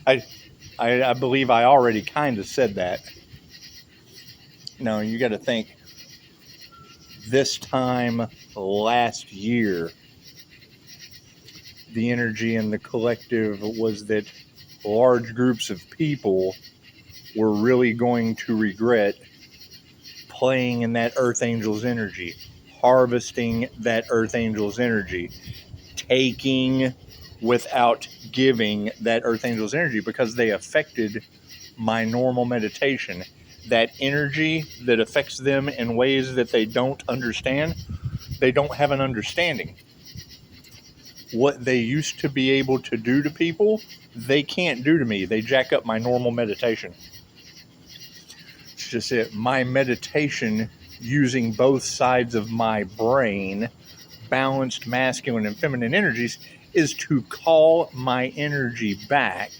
I believe I already kind of said that. No, you got to think. This time last year, the energy in the collective was that large groups of people were really going to regret playing in that Earth Angel's energy, harvesting that Earth Angel's energy, taking without giving that Earth Angel's energy, because they affected my normal meditation. That energy that affects them in ways that they don't understand, they don't have an understanding. What they used to be able to do to people, they can't do to me. They jack up my normal meditation. It's just it. My meditation, using both sides of my brain, balanced masculine and feminine energies, is to call my energy back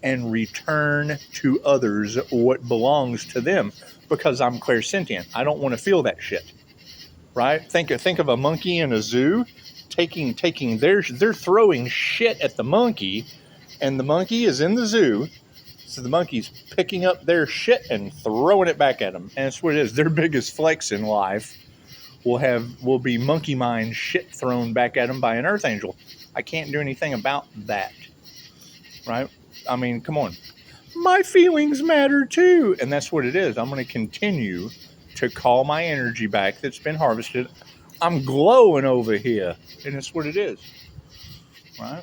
and return to others what belongs to them, because I'm clairsentient. I don't want to feel that shit. Right? Think of a monkey in a zoo they're throwing shit at the monkey, and the monkey is in the zoo, so the monkey's picking up their shit and throwing it back at them. And that's what it is. Their biggest flex in life will be monkey mind shit thrown back at them by an earth angel. I can't do anything about that. Right? I mean, come on. My feelings matter too. And that's what it is. I'm going to continue to call my energy back that's been harvested. I'm glowing over here. And that's what it is. Right?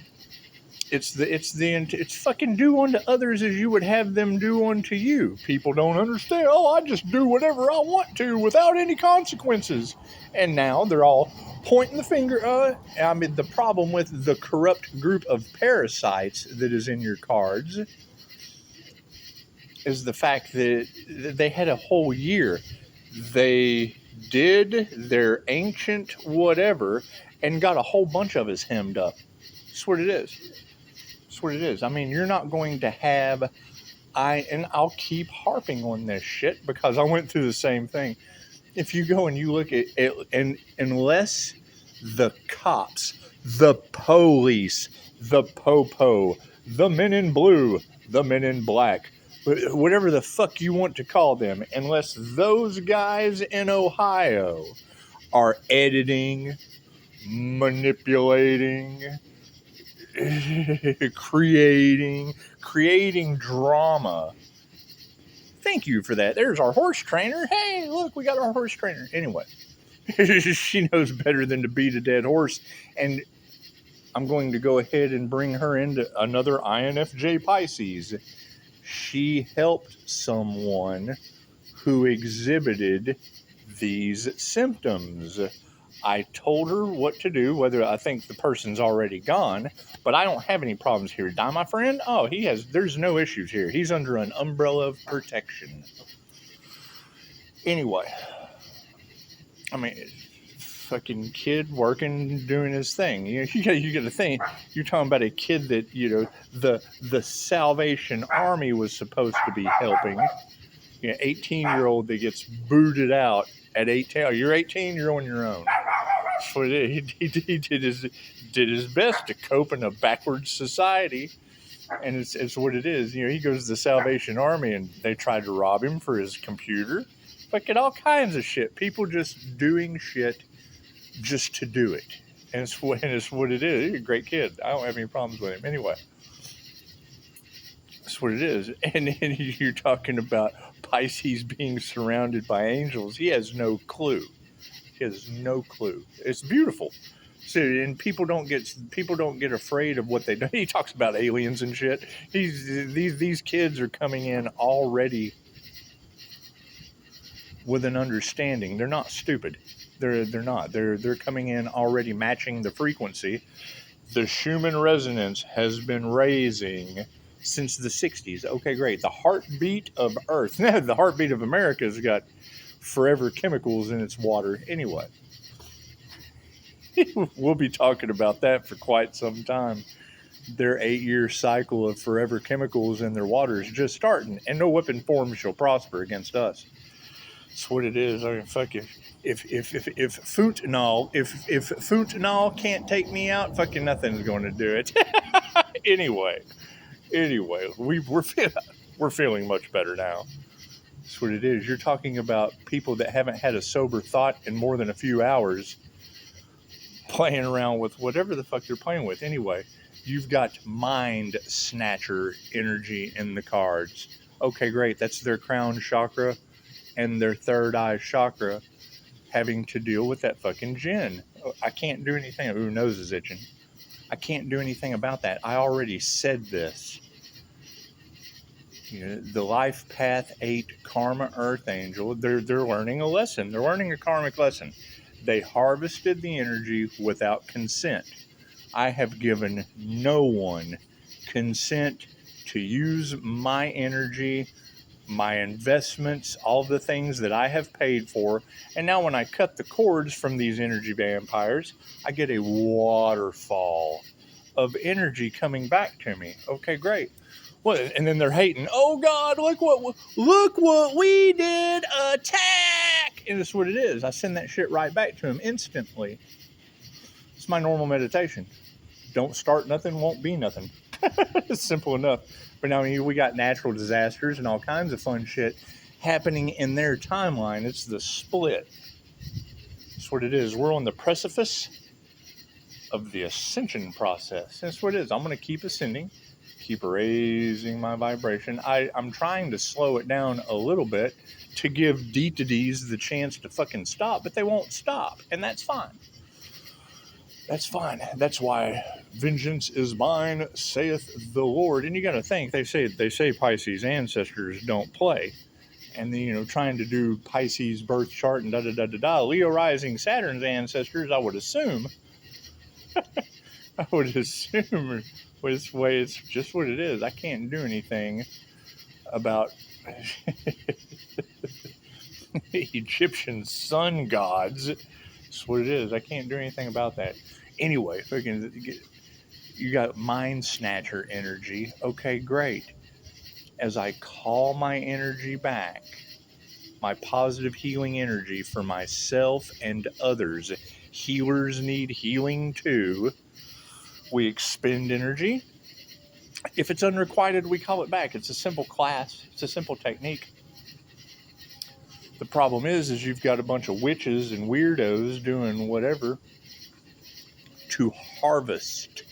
It's fucking do unto others as you would have them do unto you. People don't understand. Oh, I just do whatever I want to without any consequences. And now they're all pointing the finger. I mean, the problem with the corrupt group of parasites that is in your cards is the fact that they had a whole year. They did their ancient whatever and got a whole bunch of us hemmed up. That's what it is. That's what it is. I mean, you're not going to have... and I'll keep harping on this shit because I went through the same thing. If you go and you look at it, and unless the cops, the police, the popo, the men in blue, the men in black, whatever the fuck you want to call them, unless those guys in Ohio are editing, manipulating, creating drama. Thank you for that. There's our horse trainer. Hey, look, we got our horse trainer. Anyway, she knows better than to beat a dead horse. And I'm going to go ahead and bring her into another INFJ Pisces. She helped someone who exhibited these symptoms. I told her what to do, whether I think the person's already gone, but I don't have any problems here. Die, my friend? Oh, there's no issues here. He's under an umbrella of protection. Anyway, I mean, fucking kid working, doing his thing. You got to think, you're talking about a kid that, the Salvation Army was supposed to be helping. 18-year-old that gets booted out at 18. Oh, you're 18, you're on your own. So he did his best to cope in a backwards society, and it's what it is. He goes to the Salvation Army, and they tried to rob him for his computer. Fucking all kinds of shit. People just doing shit just to do it, and it's what it is. He's a great kid. I don't have any problems with him anyway. That's what it is. And then you're talking about Pisces being surrounded by angels. He has no clue. He has no clue. It's beautiful. So, and people don't get afraid of what they do. He talks about aliens and shit. These kids are coming in already with an understanding. They're not stupid. They're not. They're coming in already matching the frequency. The Schumann resonance has been raising since the 60s. Okay, great. The heartbeat of Earth. The heartbeat of America has got forever chemicals in its water. Anyway, we'll be talking about that for quite some time. Their 8-year cycle of forever chemicals in their water is just starting, and no weapon form shall prosper against us. That's what it is. I mean, fuck it. If fentanyl can't take me out, fucking nothing's going to do it. Anyway, Anyway, we're feeling much better now. That's what it is. You're talking about people that haven't had a sober thought in more than a few hours, playing around with whatever the fuck they're playing with. Anyway, you've got mind snatcher energy in the cards. Okay, great. That's their crown chakra and their third eye chakra having to deal with that fucking Jinn. I can't do anything. Ooh, nose is itching. I can't do anything about that. I already said this. You know, the Life Path 8 Karma Earth Angel, they're learning a lesson. They're learning a karmic lesson. They harvested the energy without consent. I have given no one consent to use my energy, my investments, all the things that I have paid for. And now when I cut the cords from these energy vampires, I get a waterfall of energy coming back to me. Okay, great. Well, and then they're hating. Oh God, look what we did! Attack! And that's what it is. I send that shit right back to them instantly. It's my normal meditation. Don't start nothing, won't be nothing. It's simple enough. But now we got natural disasters and all kinds of fun shit happening in their timeline. It's the split. That's what it is. We're on the precipice of the ascension process. That's what it is. I'm going to keep ascending. Keep raising my vibration. I'm trying to slow it down a little bit to give deities the chance to fucking stop, but they won't stop, and that's fine. That's fine. That's why vengeance is mine, saith the Lord. And you got to think, they say Pisces ancestors don't play, and then trying to do Pisces birth chart and Leo rising Saturn's ancestors. I would assume. This way, it's just what it is. I can't do anything about Egyptian sun gods. That's what it is. I can't do anything about that. Anyway, you got mind snatcher energy. Okay, great. As I call my energy back, my positive healing energy for myself and others, healers need healing too. We expend energy. If it's unrequited, we call it back. It's a simple class. It's a simple technique. The problem is you've got a bunch of witches and weirdos doing whatever to harvest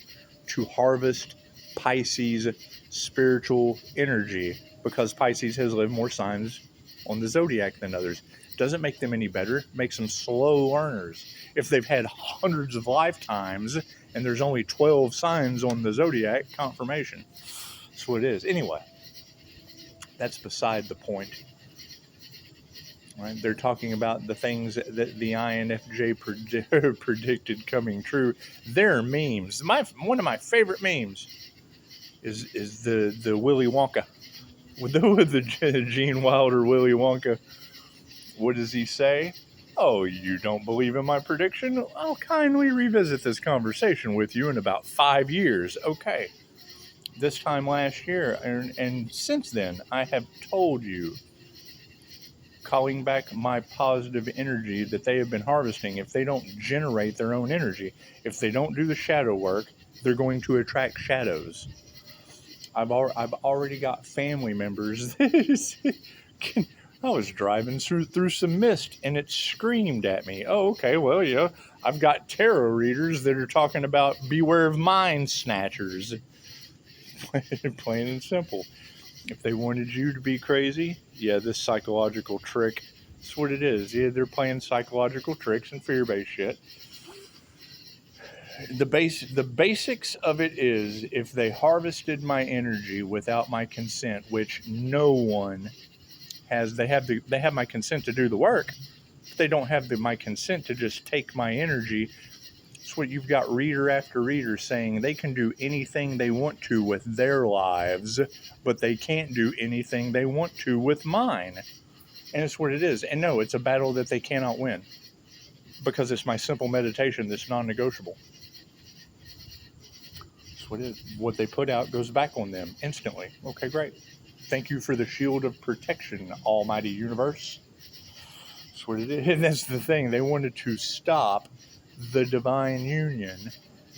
Pisces spiritual energy, because Pisces has lived more signs on the zodiac than others. Doesn't make them any better. Makes them slow learners. If they've had hundreds of lifetimes and there's only 12 signs on the zodiac confirmation, that's what it is. Anyway, that's beside the point. Right? They're talking about the things that the INFJ predicted coming true. They're memes. One of my favorite memes is the Willy Wonka with the Gene Wilder Willy Wonka. What does he say? Oh, you don't believe in my prediction? I'll kindly revisit this conversation with you in about 5 years. Okay. This time last year, and since then, I have told you, calling back my positive energy that they have been harvesting. If they don't generate their own energy, if they don't do the shadow work, they're going to attract shadows. I've already got family members that I was driving through some mist and it screamed at me. Oh, okay, well, I've got tarot readers that are talking about beware of mind snatchers. Plain and simple. If they wanted you to be crazy, this psychological trick, that's what it is. Yeah, they're playing psychological tricks and fear-based shit. The basics of it is, if they harvested my energy without my consent, which no one has, they have my consent to do the work, but they don't have my consent to just take my energy. It's what you've got reader after reader saying they can do anything they want to with their lives, but they can't do anything they want to with mine. And it's what it is. And no, it's a battle that they cannot win, because it's my simple meditation that's non-negotiable. That's what it is. What they put out goes back on them instantly. Okay, great. Thank you for the shield of protection, almighty universe. That's what it is. And that's the thing. They wanted to stop the divine union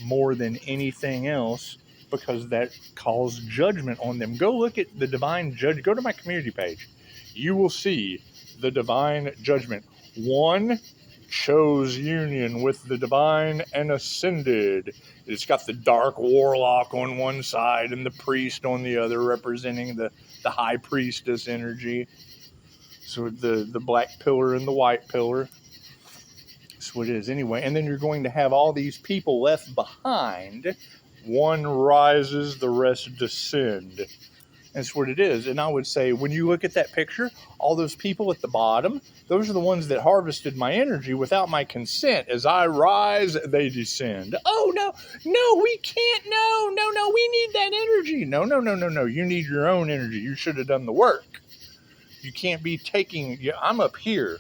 more than anything else, because that calls judgment on them. Go look at the divine judge. Go to my community page. You will see the divine judgment. One chose union with the divine and ascended. It's got the dark warlock on one side and the priest on the other, representing the high priestess energy. So the black pillar and the white pillar. That's what it is anyway. And then you're going to have all these people left behind. One rises, the rest descend. That's what it is. And I would say, when you look at that picture, all those people at the bottom, those are the ones that harvested my energy without my consent. As I rise, they descend. Oh, no, we can't. No, we need that energy. No. You need your own energy. You should have done the work. You can't be taking, I'm up here.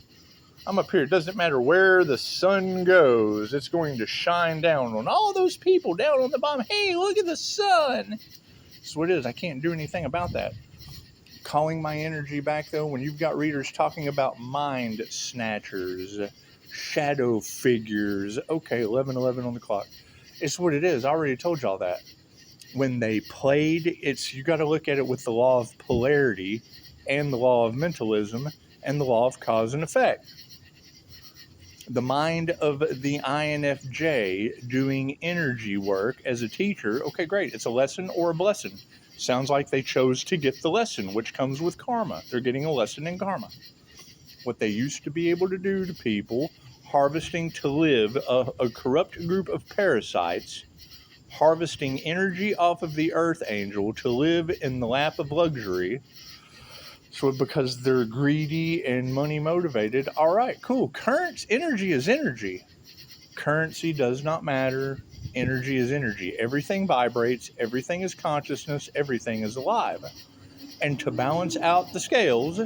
It doesn't matter where the sun goes. It's going to shine down on all those people down on the bottom. Hey, look at the sun. That's what it is. I can't do anything about that. Calling my energy back, though, when you've got readers talking about mind snatchers, shadow figures. Okay, 11:11 on the clock. It's what it is. I already told y'all that. When they played, you got to look at it with the law of polarity and the law of mentalism and the law of cause and effect. The mind of the INFJ doing energy work as a teacher, okay, great. It's a lesson or a blessing. Sounds like they chose to get the lesson, which comes with karma. They're getting a lesson in karma. What they used to be able to do to people, harvesting to live a corrupt group of parasites, harvesting energy off of the earth angel to live in the lap of luxury. So because they're greedy and money motivated, all right, cool. Energy is energy. Currency does not matter. Energy is energy. Everything vibrates. Everything is consciousness. Everything is alive. And to balance out the scales,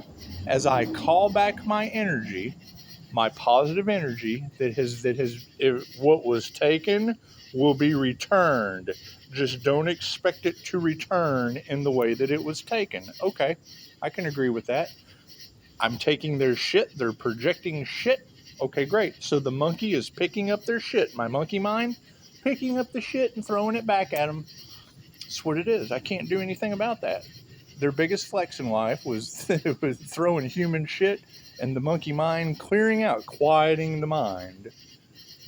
as I call back my energy, my positive energy what was taken will be returned. Just don't expect it to return in the way that it was taken. Okay, I can agree with that. I'm taking their shit. They're projecting shit. Okay, great. So the monkey is picking up their shit. My monkey mind, picking up the shit and throwing it back at them. That's what it is. I can't do anything about that. Their biggest flex in life was throwing human shit, and the monkey mind clearing out, quieting the mind,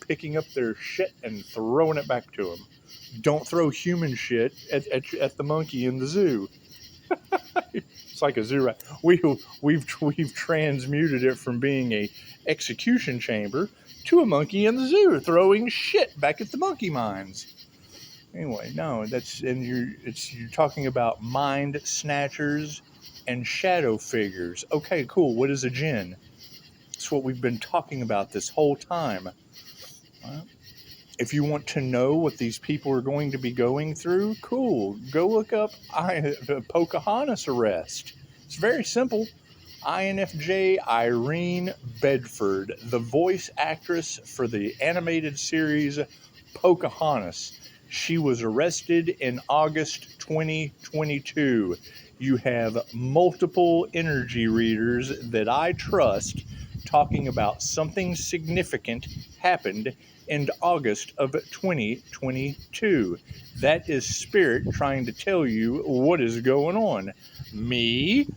picking up their shit and throwing it back to them. Don't throw human shit at the monkey in the zoo. It's like a zoo rat. We've transmuted it from being a execution chamber to a monkey in the zoo throwing shit back at the monkey minds. Anyway, no, you're talking about mind snatchers and shadow figures. Okay, cool. What is a Jinn? That's what we've been talking about this whole time. Well, if you want to know what these people are going to be going through, cool. Go look up Pocahontas arrest. It's very simple. INFJ Irene Bedford, the voice actress for the animated series Pocahontas. She was arrested in August 2022. You have multiple energy readers that I trust talking about something significant happened in August of 2022. That is spirit trying to tell you what is going on. Me,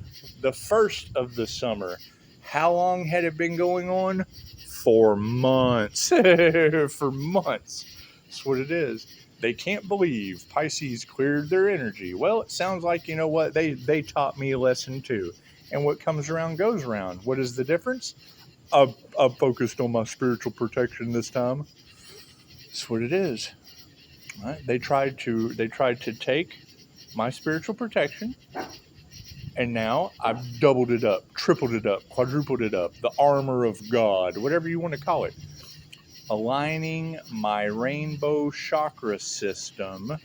the first of the summer. How long had it been going on? For months. For months. That's what it is. They can't believe Pisces cleared their energy. Well, it sounds like, you know what, they taught me a lesson too. And what comes around goes around. What is the difference? I'm focused on my spiritual protection this time. That's what it is. Right? They tried to take my spiritual protection, and now I've doubled it up, tripled it up, quadrupled it up. The armor of God, whatever you want to call it. Aligning my rainbow chakra system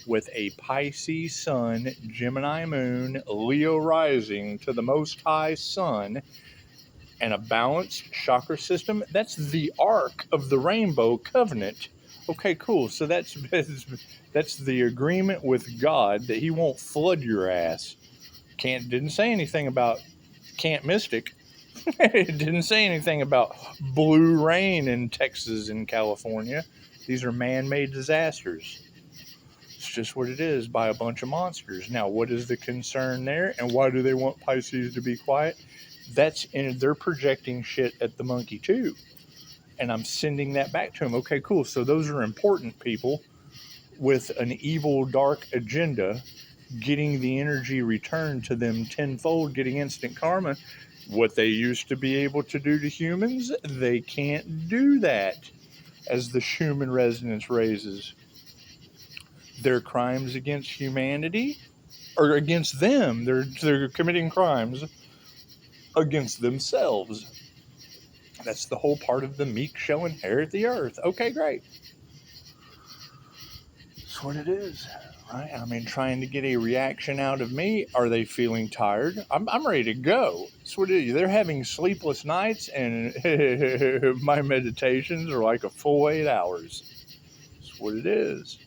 with a Pisces sun, Gemini moon, Leo rising to the most high sun, and a balanced chakra system. That's the arc of the rainbow covenant. Okay, cool. So that's the agreement with God that he won't flood your ass. Didn't say anything about Camp Mystic. It didn't say anything about blue rain in Texas and California. These are man-made disasters. It's just what it is, by a bunch of monsters. Now, what is the concern there, and why do they want Pisces to be quiet? They're projecting shit at the monkey too, and I'm sending that back to them. Okay, cool. So those are important people with an evil, dark agenda, getting the energy returned to them tenfold, getting instant karma. What they used to be able to do to humans, they can't do that. As the Schumann resonance raises, their crimes against humanity, or against them, they're committing crimes against themselves. That's the whole part of the meek shall inherit the earth. Okay, great. That's what it is, right? I mean, trying to get a reaction out of me. Are they feeling tired? I'm ready to go. That's what it is. They're having sleepless nights, and my meditations are like a full 8 hours. That's what it is.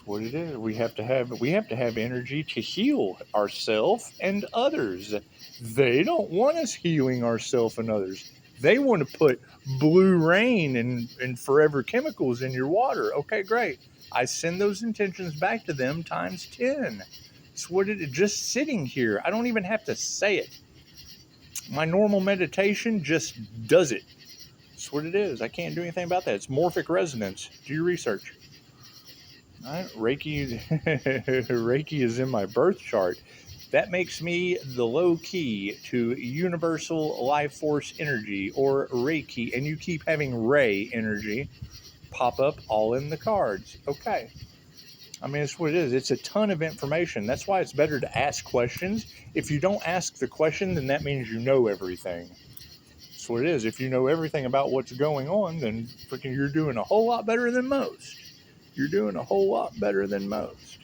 What it is. We have to have energy to heal ourselves and others. They don't want us healing ourselves and others. They want to put blue rain and forever chemicals in your water. Okay, great. I send those intentions back to them times 10. It's what it is. Just sitting here. I don't even have to say it. My normal meditation just does it. It's what it is. I can't do anything about that. It's morphic resonance. Do your research. Reiki is in my birth chart. That makes me the low key to universal life force energy, or Reiki, and you keep having Ray energy pop up all in the cards. Okay. I mean, it's what it is. It's a ton of information. That's why it's better to ask questions. If you don't ask the question, then that means you know everything. That's what it is. If you know everything about what's going on, then freaking you're doing a whole lot better than most. You're doing a whole lot better than most.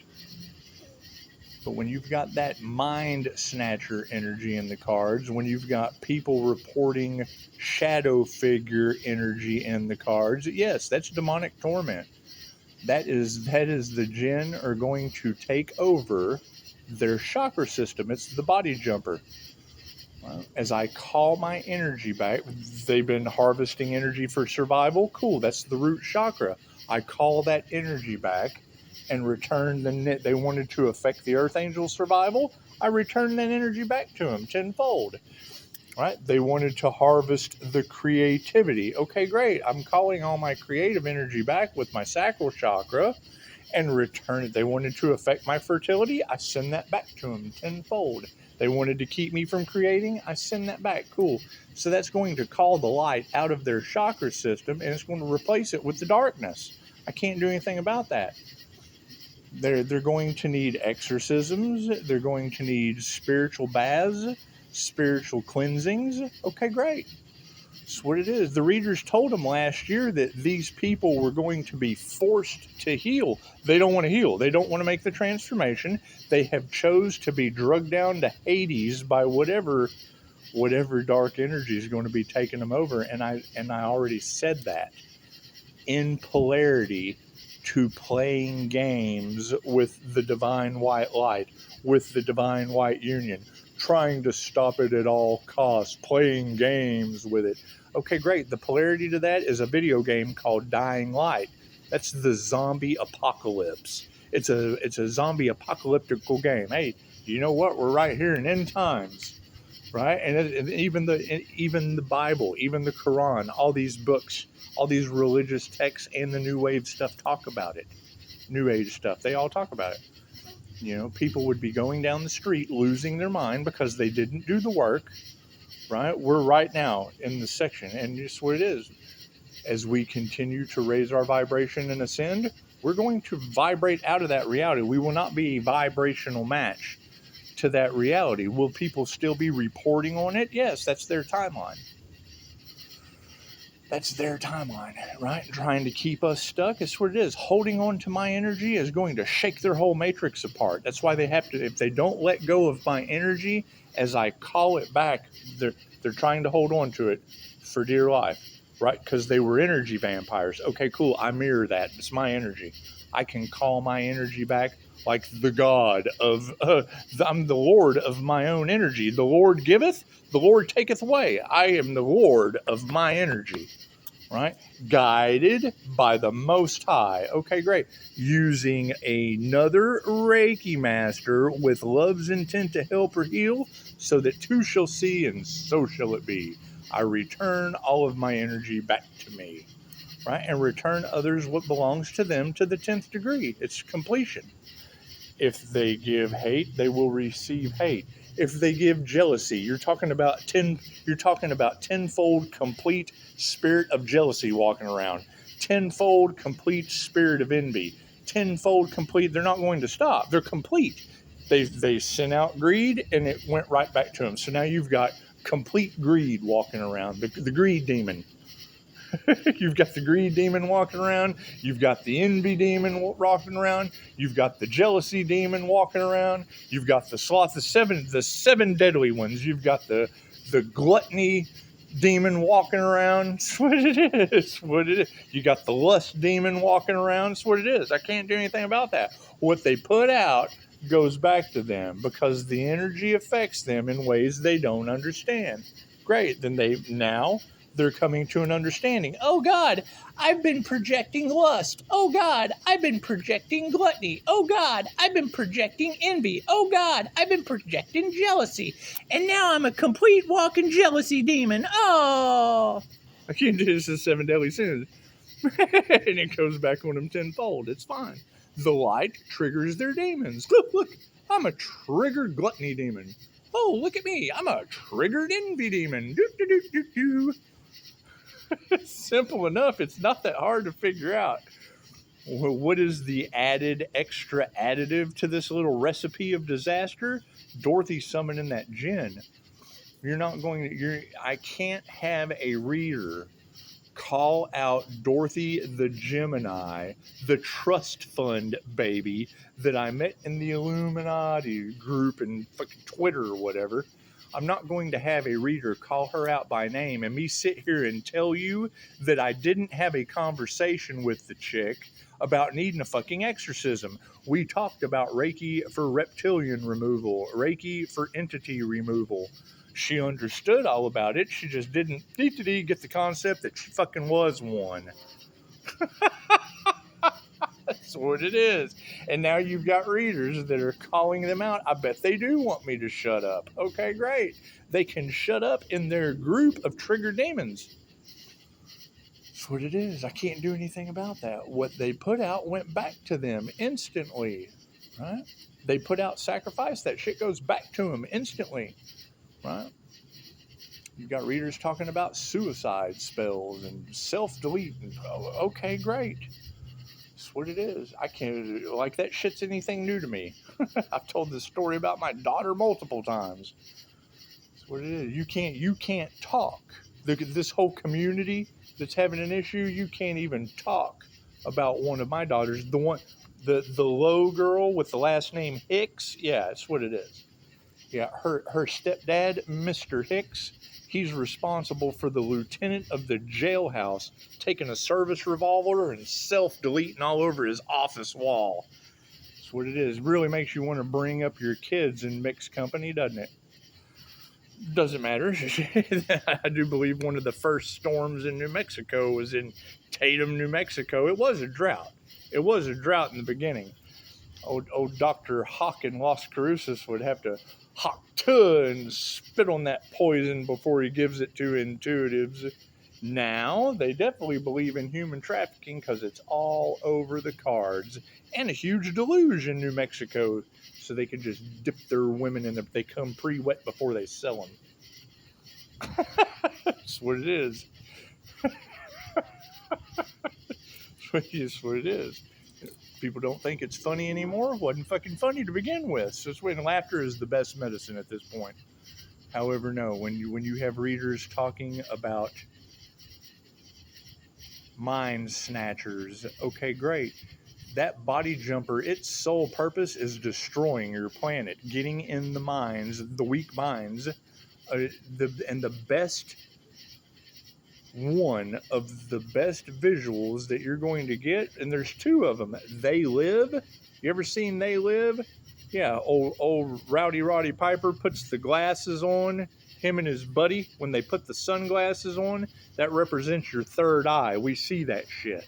But when you've got that mind snatcher energy in the cards, when you've got people reporting shadow figure energy in the cards, yes, that's demonic torment. That is the Jinn are going to take over their chakra system. It's the body jumper. As I call my energy back, they've been harvesting energy for survival. Cool, that's the root chakra. I call that energy back and return they wanted to affect the Earth Angel's survival. I return that energy back to them tenfold. Right? They wanted to harvest the creativity. Okay, great. I'm calling all my creative energy back with my sacral chakra and return it. They wanted to affect my fertility. I send that back to them tenfold. They wanted to keep me from creating. I send that back. Cool. So that's going to call the light out of their chakra system, and it's going to replace it with the darkness. I can't do anything about that. They're going to need exorcisms. They're going to need spiritual baths, spiritual cleansings. Okay, great. That's what it is. The readers told them last year that these people were going to be forced to heal. They don't want to heal. They don't want to make the transformation. They have chose to be drugged down to Hades by whatever dark energy is going to be taking them over. And I already said that. In polarity to playing games with the divine white light, with the divine white union, trying to stop it at all costs, playing games with it. Okay, great. The polarity to that is a video game called Dying Light. That's the zombie apocalypse. It's a zombie apocalyptical game. Hey, you know what? We're right here in end times, right? And even the Bible, even the Quran, all these books, all these religious texts, and the New Wave stuff talk about it. New Age stuff, they all talk about it. You know, people would be going down the street losing their mind because they didn't do the work, right? We're right now in the section, and just what it is. As we continue to raise our vibration and ascend, we're going to vibrate out of that reality. We will not be a vibrational match to that reality. Will people still be reporting on it? Yes, that's their timeline. That's their timeline, right? Trying to keep us stuck. It's what it is. Holding on to my energy is going to shake their whole matrix apart. That's why they have to, if they don't let go of my energy, as I call it back, they're trying to hold on to it for dear life, right? Because they were energy vampires. Okay, cool. I mirror that. It's my energy. I can call my energy back like the God of, I'm the Lord of my own energy. The Lord giveth, the Lord taketh away. I am the Lord of my energy, right? Guided by the Most High. Okay, great. Using another Reiki master with love's intent to help her heal, so that two shall see and so shall it be. I return all of my energy back to me, right? And return others what belongs to them to the 10th degree. It's completion. If they give hate, they will receive hate. If they give jealousy, you're talking about tenfold complete spirit of jealousy walking around, tenfold complete spirit of envy, tenfold complete. They're not going to stop. They're complete. They sent out greed and it went right back to them. So now you've got complete greed walking around, the greed demon. You've got the greed demon walking around. You've got the envy demon walking around. You've got the jealousy demon walking around. You've got the sloth, the seven deadly ones. You've got the gluttony demon walking around. That's what it is. What it is. You got the lust demon walking around. That's what it is. I can't do anything about that. What they put out goes back to them because the energy affects them in ways they don't understand. Great. Then they're coming to an understanding. Oh God, I've been projecting lust. Oh God, I've been projecting gluttony. Oh God, I've been projecting envy. Oh God, I've been projecting jealousy. And now I'm a complete walking jealousy demon. Oh, I can't do this as 7 deadly sins. And it goes back on them tenfold. It's fine. The light triggers their demons. Look, I'm a triggered gluttony demon. Oh, look at me. I'm a triggered envy demon. Do. Simple enough. It's not that hard to figure out. What is the extra additive to this little recipe of disaster? Dorothy summoning that Jinn. I can't have a reader call out Dorothy the Gemini, the trust fund baby that I met in the Illuminati group and fucking Twitter or whatever. I'm not going to have a reader call her out by name and me sit here and tell you that I didn't have a conversation with the chick about needing a fucking exorcism. We talked about Reiki for reptilian removal, Reiki for entity removal. She understood all about it. She just didn't get the concept that she fucking was one. That's what it is. And now you've got readers that are calling them out. I bet they do want me to shut up. Okay, great. They can shut up in their group of triggered demons. That's what it is. I can't do anything about that. What they put out went back to them instantly, right? They put out sacrifice. That shit goes back to them instantly, right? You've got readers talking about suicide spells and self-delete. Okay, great. That's what it is. I can't, like, that shit's anything new to me. I've told this story about my daughter multiple times. That's what it is. You can't talk. This whole community that's having an issue, you can't even talk about one of my daughters. The Lowe girl with the last name Hicks. Yeah, that's what it is. Yeah, her stepdad, Mr. Hicks, he's responsible for the lieutenant of the jailhouse taking a service revolver and self-deleting all over his office wall. That's what it is. It really makes you want to bring up your kids in mixed company, doesn't it? Doesn't matter. I do believe one of the first storms in New Mexico was in Tatum, New Mexico. It was a drought. It was a drought in the beginning. Old Dr. Hawk in Las Cruces would have to hawk to and spit on that poison before he gives it to intuitives. Now, they definitely believe in human trafficking because it's all over the cards. And a huge deluge in New Mexico, so they can just dip their women in if they come pre-wet before they sell them. That's what it is. That's what it is. People don't think it's funny anymore. It wasn't fucking funny to begin with. So it's when laughter is the best medicine at this point. However, no, when you have readers talking about mind snatchers, okay, great. That body jumper, its sole purpose is destroying your planet, getting in the minds, the weak minds, the best one of the best visuals that you're going to get, and there's two of them. They Live. You ever seen They Live? Yeah, old Rowdy Roddy Piper puts the glasses on Him and his buddy, when they put the sunglasses on, that represents your third eye. We see that shit.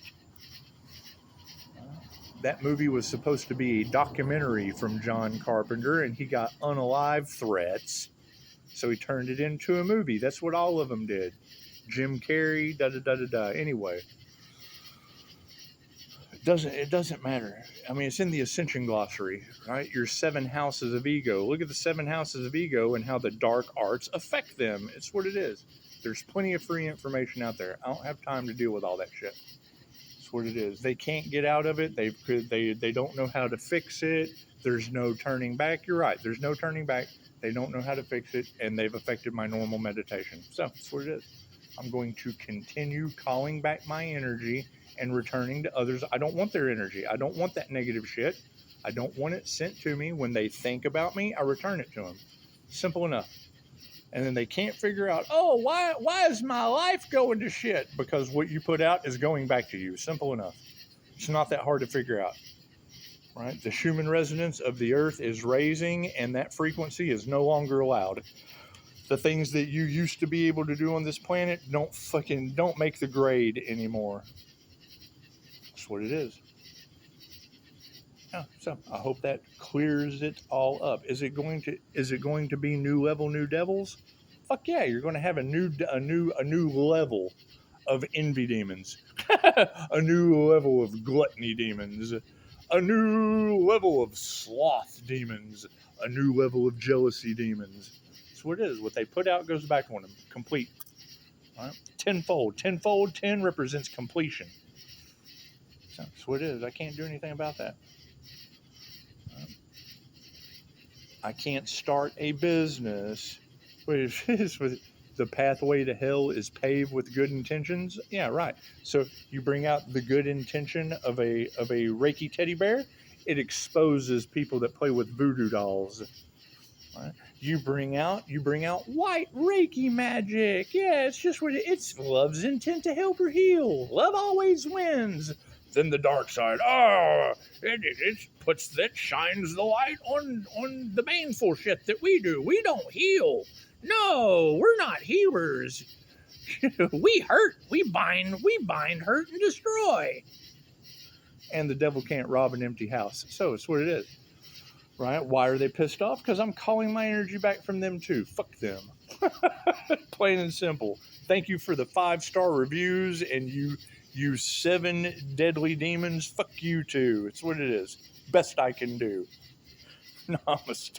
That movie was supposed to be a documentary from John Carpenter, and he got unalive threats, so he turned it into a movie. That's what all of them did. Jim Carrey, da-da-da-da-da. Anyway, it doesn't matter. I mean, it's in the Ascension Glossary, right? Your 7 houses of ego. Look at the 7 houses of ego and how the dark arts affect them. It's what it is. There's plenty of free information out there. I don't have time to deal with all that shit. It's what it is. They can't get out of it. They don't know how to fix it. There's no turning back. You're right. There's no turning back. They don't know how to fix it, and they've affected my normal meditation. So that's what it is. I'm going to continue calling back my energy and returning to others. I don't want their energy. I don't want that negative shit. I don't want it sent to me. When they think about me, I return it to them. Simple enough. And then they can't figure out, oh, why is my life going to shit? Because what you put out is going back to you. Simple enough. It's not that hard to figure out. Right? The Schumann resonance of the earth is raising, and that frequency is no longer allowed. The things that you used to be able to do on this planet don't make the grade anymore. That's what it is. Yeah, so I hope that clears it all up. Is it going to be new level, new devils? Fuck yeah, you're going to have a new level of envy demons, a new level of gluttony demons, a new level of sloth demons, a new level of jealousy demons. That's what it is. What they put out goes back on them. Complete. All right? Tenfold. 10 represents completion. So that's what it is. I can't do anything about that. I can't start a business. The pathway to hell is paved with good intentions. Yeah, right. So you bring out the good intention of a Reiki teddy bear, it exposes people that play with voodoo dolls. Right? You bring out white Reiki magic. Yeah, it's just it's love's intent to help or heal. Love always wins. Then the dark side, it shines the light on the baneful shit that we do. We don't heal. No, we're not healers. We hurt. We bind, hurt, and destroy. And the devil can't rob an empty house. So it's what it is. Right? Why are they pissed off? Because I'm calling my energy back from them too. Fuck them. Plain and simple. Thank you for the 5-star reviews, and you 7 deadly demons. Fuck you too. It's what it is. Best I can do. Namaste.